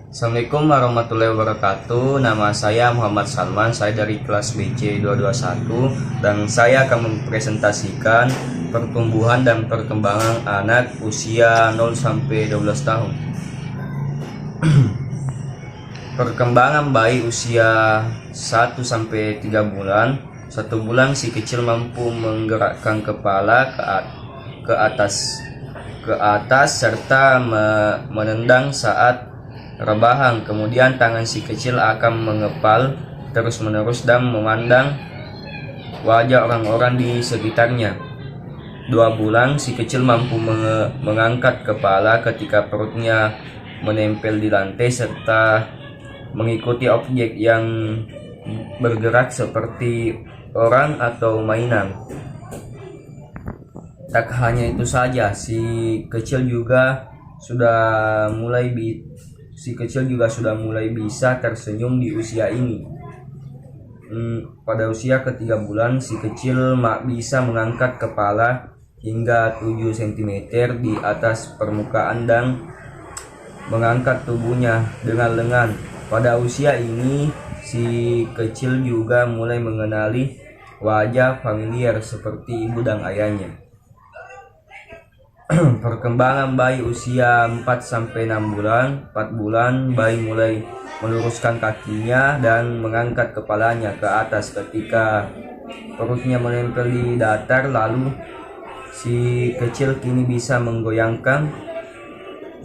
Assalamualaikum warahmatullahi wabarakatuh. Nama saya Muhammad Salman. Saya dari kelas BC 221 dan saya akan mempresentasikan pertumbuhan dan perkembangan anak usia 0 sampai 12 tahun. Perkembangan bayi usia 1 sampai 3 bulan. 1 bulan si kecil mampu menggerakkan kepala ke atas serta menendang saat rebahan. Kemudian tangan si kecil akan mengepal terus-menerus dan memandang wajah orang-orang di sekitarnya. 2 bulan si kecil mampu mengangkat kepala ketika perutnya menempel di lantai serta mengikuti objek yang bergerak seperti orang atau mainan. Tak hanya itu saja, si kecil juga sudah mulai bisa tersenyum di usia ini. Pada usia ke-3 bulan, si kecil bisa mengangkat kepala hingga 7 cm di atas permukaan dan mengangkat tubuhnya dengan lengan. Pada usia ini, si kecil juga mulai mengenali wajah familiar seperti ibu dan ayahnya. Perkembangan bayi usia 4-6 bulan. 4 bulan bayi mulai meluruskan kakinya dan mengangkat kepalanya ke atas ketika perutnya menempel di datar. Lalu si kecil kini bisa menggoyangkan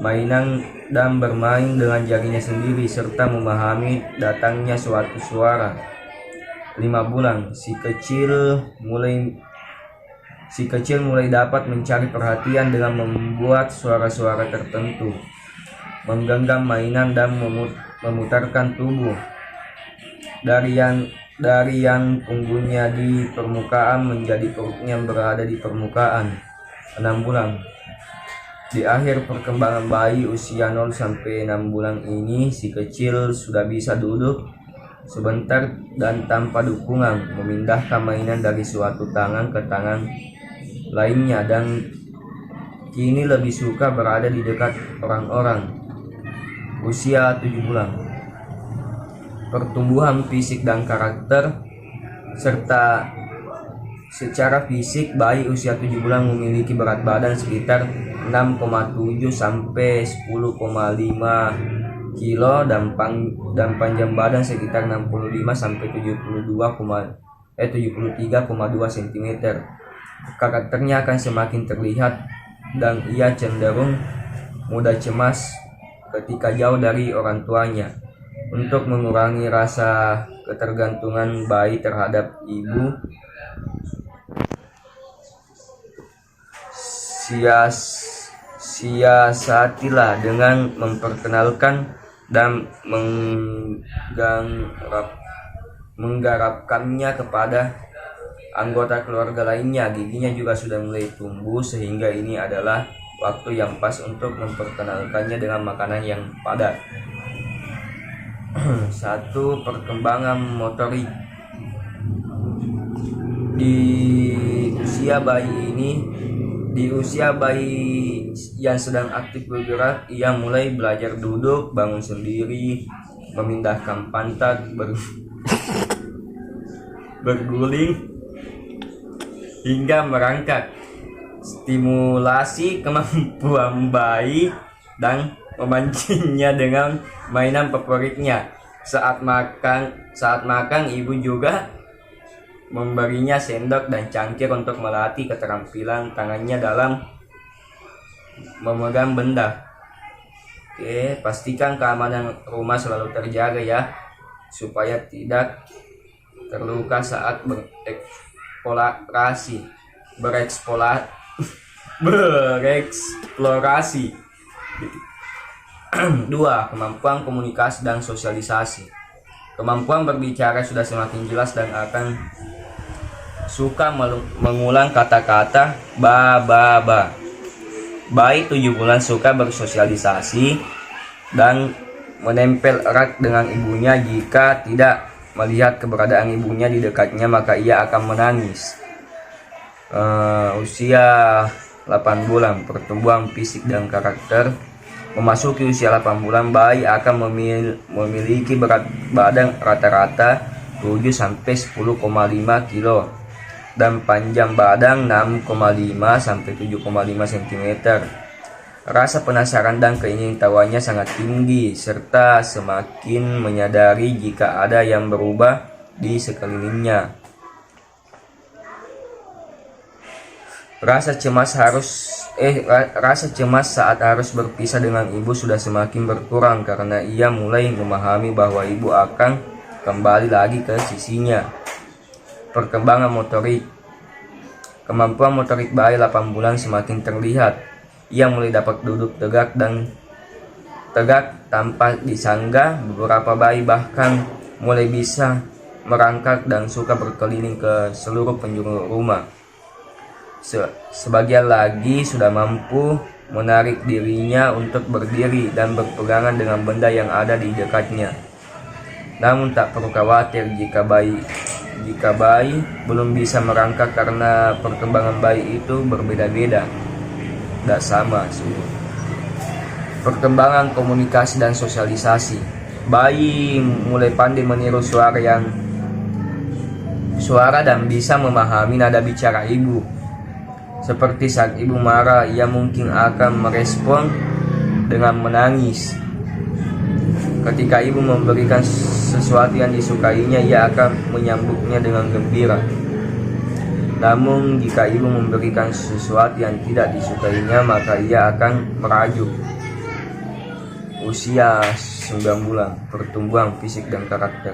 mainan dan bermain dengan jarinya sendiri serta memahami datangnya suatu suara. 5 bulan si kecil mulai dapat mencari perhatian dengan membuat suara-suara tertentu, menggenggam mainan dan memutarkan tubuh dari yang punggungnya di permukaan menjadi perutnya yang berada di permukaan. 6 bulan. Di akhir perkembangan bayi usia 0 sampai 6 bulan ini, si kecil sudah bisa duduk sebentar dan tanpa dukungan, memindahkan mainan dari suatu tangan ke tangan lainnya, dan kini lebih suka berada di dekat orang-orang. Usia 7 bulan. Pertumbuhan fisik dan karakter. Serta secara fisik, bayi usia 7 bulan memiliki berat badan sekitar 6,7 sampai 10,5 kilo dan panjang badan sekitar 65 sampai 73,2 cm. Karakternya akan semakin terlihat dan ia cenderung mudah cemas ketika jauh dari orang tuanya. Untuk mengurangi rasa ketergantungan bayi terhadap ibu, siasatilah dengan memperkenalkan dan menggarapkannya kepada anggota keluarga lainnya. Giginya juga sudah mulai tumbuh sehingga ini adalah waktu yang pas untuk memperkenalkannya dengan makanan yang padat. 1. Perkembangan motorik. Di usia bayi yang sedang aktif bergerak, ia mulai belajar duduk, bangun sendiri, memindahkan pantat, berguling hingga merangkak. Stimulasi kemampuan bayi dan memancingnya dengan mainan favoritnya. Saat makan, ibu juga memberinya sendok dan cangkir untuk melatih keterampilan tangannya dalam memegang benda. Pastikan keamanan rumah selalu terjaga ya, supaya tidak terluka saat bereksplorasi. 2. Kemampuan komunikasi dan sosialisasi. Kemampuan berbicara sudah semakin jelas dan akan suka mengulang kata-kata ba. Bayi 7 bulan suka bersosialisasi dan menempel erat dengan ibunya. Jika tidak melihat keberadaan ibunya di dekatnya, maka ia akan menangis. Usia 8 bulan. Pertumbuhan fisik dan karakter. Memasuki usia 8 bulan, bayi akan memiliki berat badan rata-rata 7-10,5 kg dan panjang badan 6,5 sampai 7,5 cm. Rasa penasaran dan keingintahuannya sangat tinggi, serta semakin menyadari jika ada yang berubah di sekelilingnya. Rasa cemas saat harus berpisah dengan ibu sudah semakin berkurang karena ia mulai memahami bahwa ibu akan kembali lagi ke sisinya. Perkembangan motorik. Kemampuan motorik bayi 8 bulan semakin terlihat. Ia mulai dapat duduk tegak tanpa disanggah. Beberapa bayi bahkan mulai bisa merangkak dan suka berkeliling ke seluruh penjuru rumah. Sebagian lagi sudah mampu menarik dirinya untuk berdiri dan berpegangan dengan benda yang ada di dekatnya. Namun tak perlu khawatir jika bayi belum bisa merangkak karena perkembangan bayi itu berbeda-beda, tidak sama semua. Perkembangan komunikasi dan sosialisasi. Bayi mulai pandai meniru suara dan bisa memahami nada bicara ibu. Seperti saat ibu marah, ia mungkin akan merespon dengan menangis. Ketika ibu memberikan sesuatu yang disukainya, ia akan menyambutnya dengan gembira. Namun jika ibu memberikan sesuatu yang tidak disukainya, maka ia akan merajuk. Usia 9 bulan, pertumbuhan fisik dan karakter.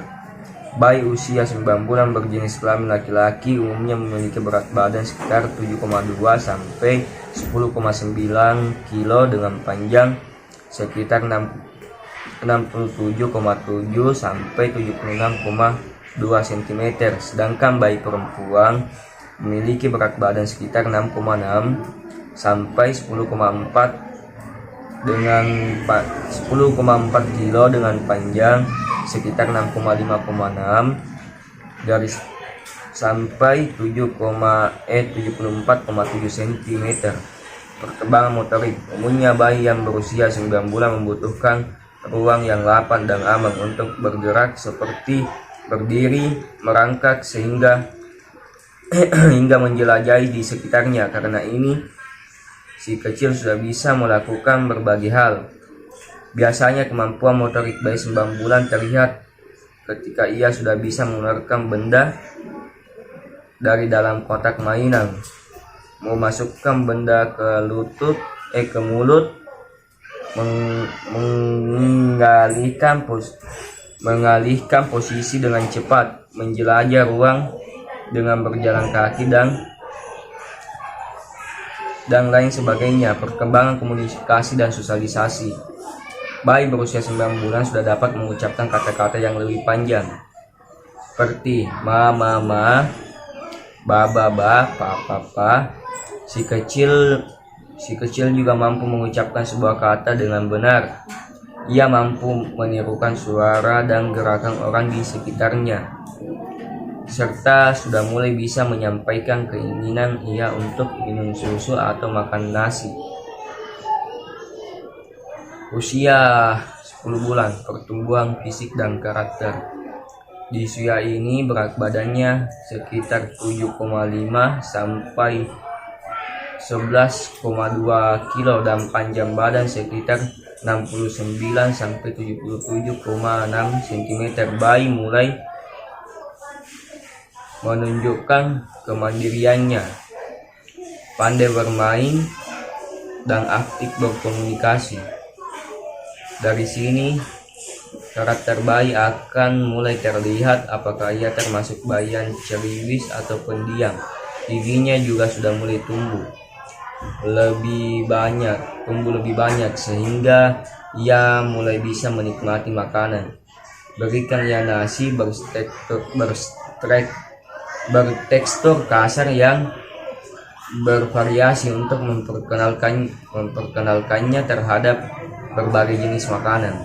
Bayi usia 9 bulan berjenis kelamin laki-laki umumnya memiliki berat badan sekitar 7,2 sampai 10,9 kg dengan panjang sekitar 67,7 sampai 76,2 cm. Sedangkan bayi perempuan memiliki berat badan sekitar 6,6 sampai 10,4 kg dengan panjang sekitar 6,5,6 garis sampai 74,7 cm. Perkembangan motorik. Umumnya bayi yang berusia 9 bulan membutuhkan ruang yang lapang dan aman untuk bergerak seperti berdiri, merangkak hingga menjelajahi di sekitarnya. Karena ini si kecil sudah bisa melakukan berbagai hal. Biasanya kemampuan motorik bayi 9 bulan terlihat ketika ia sudah bisa mengeluarkan benda dari dalam kotak mainan, memasukkan benda ke mulut, mengalihkan posisi dengan cepat, menjelajah ruang dengan berjalan kaki dan lain sebagainya. Perkembangan komunikasi dan sosialisasi. Bayi berusia 9 bulan sudah dapat mengucapkan kata-kata yang lebih panjang seperti ma, ba, pa. Si kecil juga mampu mengucapkan sebuah kata dengan benar. Ia mampu menirukan suara dan gerakan orang di sekitarnya, serta sudah mulai bisa menyampaikan keinginan ia untuk minum susu atau makan nasi. Usia 10 bulan, pertumbuhan fisik dan karakter. Di usia ini berat badannya sekitar 7,5 sampai 11,2 kg dan panjang badan sekitar 69 sampai 77,6 cm. Bayi mulai menunjukkan kemandiriannya, pandai bermain dan aktif berkomunikasi. Dari sini karakter bayi akan mulai terlihat apakah ia termasuk bayi yang ceriwis atau pendiam. Giginya juga sudah mulai tumbuh lebih banyak sehingga ia mulai bisa menikmati makanan. Berikan ia nasi bertekstur kasar yang bervariasi untuk memperkenalkannya terhadap berbagai jenis makanan.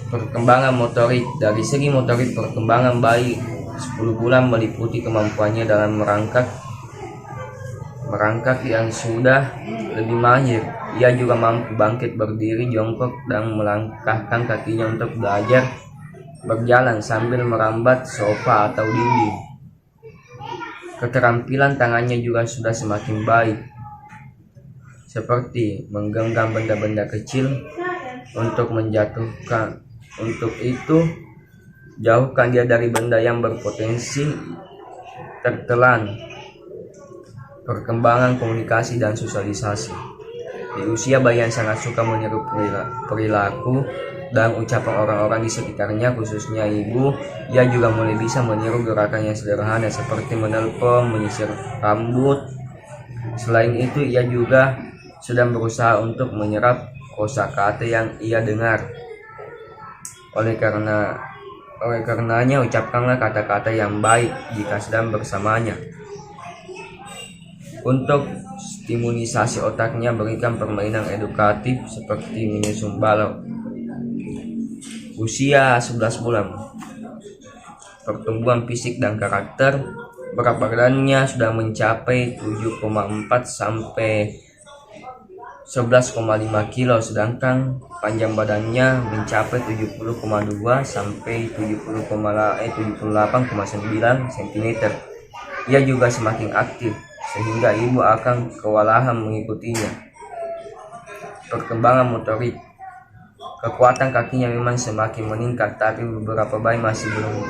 Perkembangan motorik. Dari segi motorik, perkembangan bayi 10 bulan meliputi kemampuannya dalam merangkak yang sudah lebih mahir. Ia juga mampu bangkit berdiri jongkok dan melangkahkan kakinya untuk belajar berjalan sambil merambat sofa atau dinding. Keterampilan tangannya juga sudah semakin baik, seperti menggenggam benda-benda kecil untuk menjatuhkan. Untuk itu, jauhkan dia dari benda yang berpotensi tertelan. Perkembangan komunikasi dan sosialisasi. Di usia bayi yang sangat suka meniru perilaku dan ucapan orang-orang di sekitarnya, khususnya ibu, ia juga mulai bisa meniru gerakan yang sederhana seperti menelpon, menyisir rambut. Selain itu, ia juga sedang berusaha untuk menyerap kosakata yang ia dengar. Oleh karenanya, ucapkanlah kata-kata yang baik jika sedang bersamanya. Untuk stimulisasi otaknya, berikan permainan edukatif seperti menyusun balok. Usia 11 bulan. Pertumbuhan fisik dan karakter. Berat badannya sudah mencapai 7,4 sampai 11,5 kilo, sedangkan panjang badannya mencapai 70,2 sampai 78,9 cm. Ia juga semakin aktif, sehingga ibu akan kewalahan mengikutinya. Perkembangan motorik. Kekuatan kakinya memang semakin meningkat, tapi beberapa bayi masih belum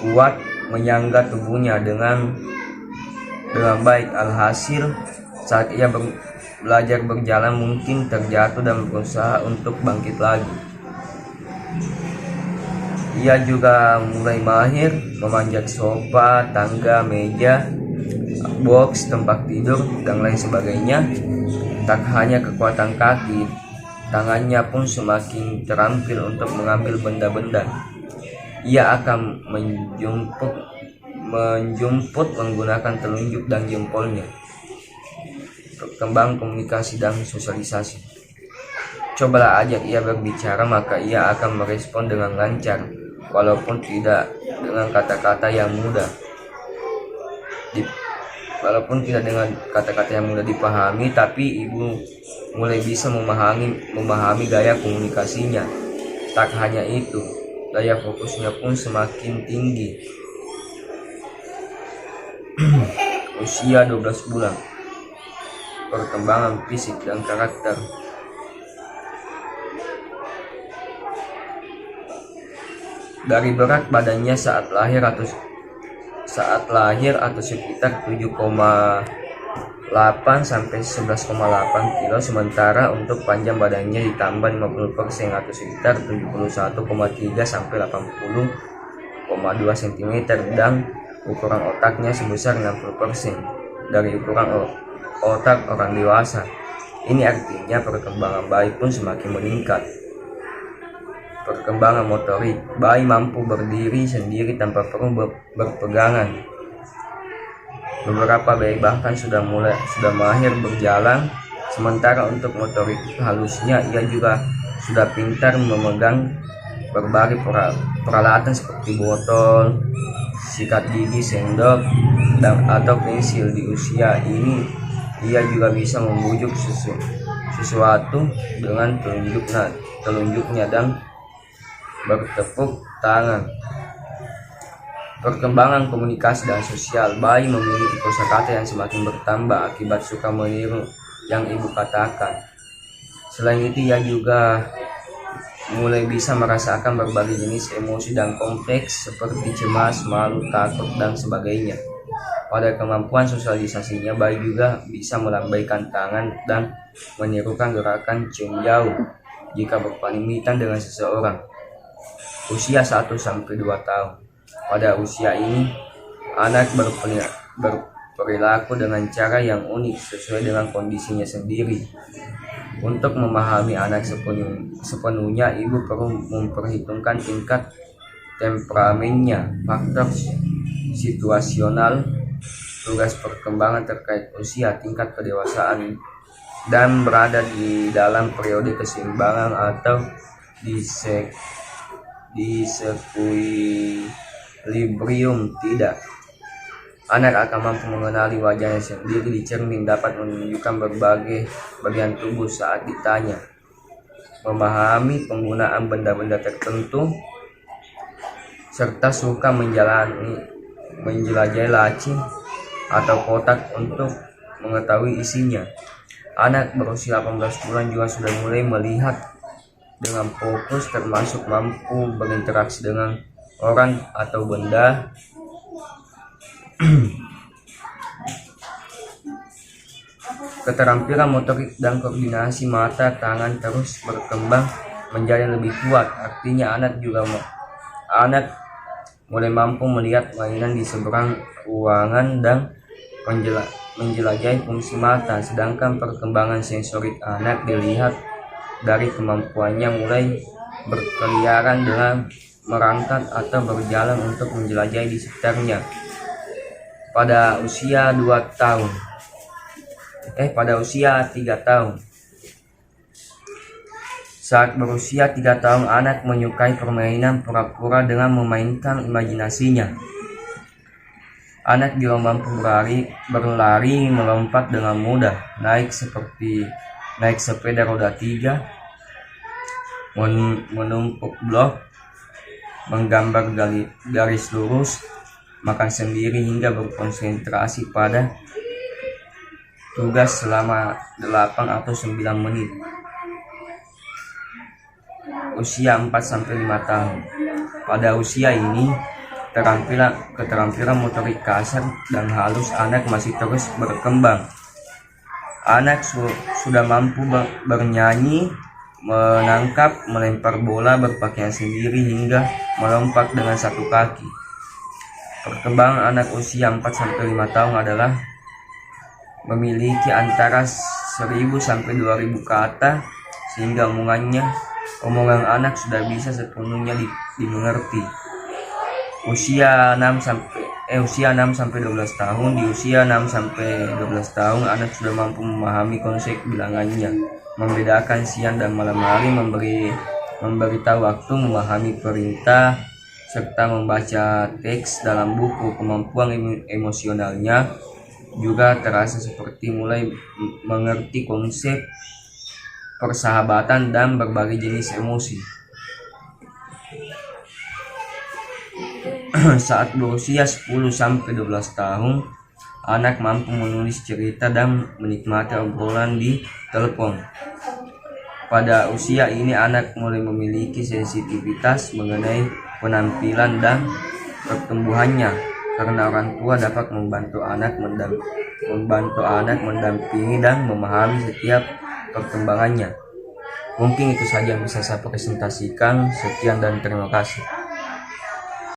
kuat menyangga tubuhnya dengan baik. Alhasil, saat ia belajar berjalan mungkin terjatuh dan berusaha untuk bangkit lagi. Ia juga mulai mahir memanjat sofa, tangga, meja, box, tempat tidur, dan lain sebagainya. Tak hanya kekuatan kaki, tangannya pun semakin terampil untuk mengambil benda-benda. Ia akan menjemput menggunakan telunjuk dan jempolnya. Perkembangan komunikasi dan sosialisasi. Cobalah ajak ia berbicara, maka ia akan merespon dengan lancar, walaupun tidak dengan kata-kata yang mudah. Dipahami, tapi ibu mulai bisa memahami gaya komunikasinya. Tak hanya itu, daya fokusnya pun semakin tinggi. Usia 12 bulan. Perkembangan fisik dan karakter. Dari berat badannya saat lahir atau sekitar 7,8 sampai 11,8 kilo, sementara untuk panjang badannya ditambah 50% atau sekitar 71,3 sampai 80,2 cm, dan ukuran otaknya sebesar 60% dari ukuran otak orang dewasa. Ini artinya perkembangan bayi pun semakin meningkat. Perkembangan motorik. Bayi mampu berdiri sendiri tanpa perlu berpegangan. Beberapa bayi bahkan sudah mahir berjalan. Sementara untuk motorik halusnya, ia juga sudah pintar memegang berbagai peralatan seperti botol, sikat gigi, sendok, atau pensil. Di usia ini, ia juga bisa membujuk sesuatu dengan telunjuknya dan bertepuk tangan. Perkembangan komunikasi dan sosial. Bayi memiliki kosakata yang semakin bertambah akibat suka meniru yang ibu katakan. Selain itu, ia juga mulai bisa merasakan berbagai jenis emosi dan kompleks seperti cemas, malu, takut, dan sebagainya. Pada kemampuan sosialisasinya, bayi juga bisa melambaikan tangan dan menirukan gerakan cium jauh jika berpamitan dengan seseorang. Usia 1-2 tahun. Pada usia ini, anak berperilaku dengan cara yang unik sesuai dengan kondisinya sendiri. Untuk memahami anak sepenuhnya, ibu perlu memperhitungkan tingkat temperamennya, faktor situasional, tugas perkembangan terkait usia, tingkat kedewasaan, dan berada di dalam periode keseimbangan atau disequilibrium tidak. Anak akan mampu mengenali wajahnya sendiri di cermin, dapat menunjukkan berbagai bagian tubuh saat ditanya, memahami penggunaan benda-benda tertentu, serta suka menjelajahi laci atau kotak untuk mengetahui isinya. Anak berusia 18 bulan juga sudah mulai melihat dengan fokus, termasuk mampu berinteraksi dengan orang atau benda. Keterampilan motorik dan koordinasi mata tangan terus berkembang menjadi lebih kuat. Artinya anak mulai mampu melihat mainan di seberang ruangan dan menjelajahi fungsi mata. Sedangkan perkembangan sensorik anak dilihat dari kemampuannya mulai berkeliaran dengan merangkak atau berjalan untuk menjelajahi di sekitarnya. Pada usia 3 tahun. Saat berusia 3 tahun, anak menyukai permainan pura-pura dengan memainkan imajinasinya. Anak juga mampu berlari, melompat dengan mudah, naik sepeda roda 3, menumpuk blok, menggambar garis lurus, makan sendiri, hingga berkonsentrasi pada tugas selama 8 atau 9 menit. Usia 4-5 tahun. Pada usia ini, keterampilan motorik kasar dan halus anak masih terus berkembang. Anak sudah mampu bernyanyi, menangkap, melempar bola, berpakaian sendiri, hingga melompat dengan satu kaki. Perkembangan anak usia 4-5 tahun adalah memiliki antara 1000 sampai 2000 kata, sehingga omongan anak sudah bisa sepenuhnya dimengerti. Usia 6 sampai 12 tahun. Di usia 6 sampai 12 tahun, anak sudah mampu memahami konsep bilangannya, membedakan siang dan malam hari, memberitahu waktu, memahami perintah, serta membaca teks dalam buku. Kemampuan emosionalnya juga terasa seperti mulai mengerti konsep persahabatan dan berbagai jenis emosi. Saat berusia 10-12 tahun, anak mampu menulis cerita dan menikmati obrolan di telepon. Pada usia ini, anak mulai memiliki sensitivitas mengenai penampilan dan pertumbuhannya, karena orang tua dapat membantu anak mendampingi dan memahami setiap perkembangannya. Mungkin itu saja yang bisa saya presentasikan. Sekian dan terima kasih.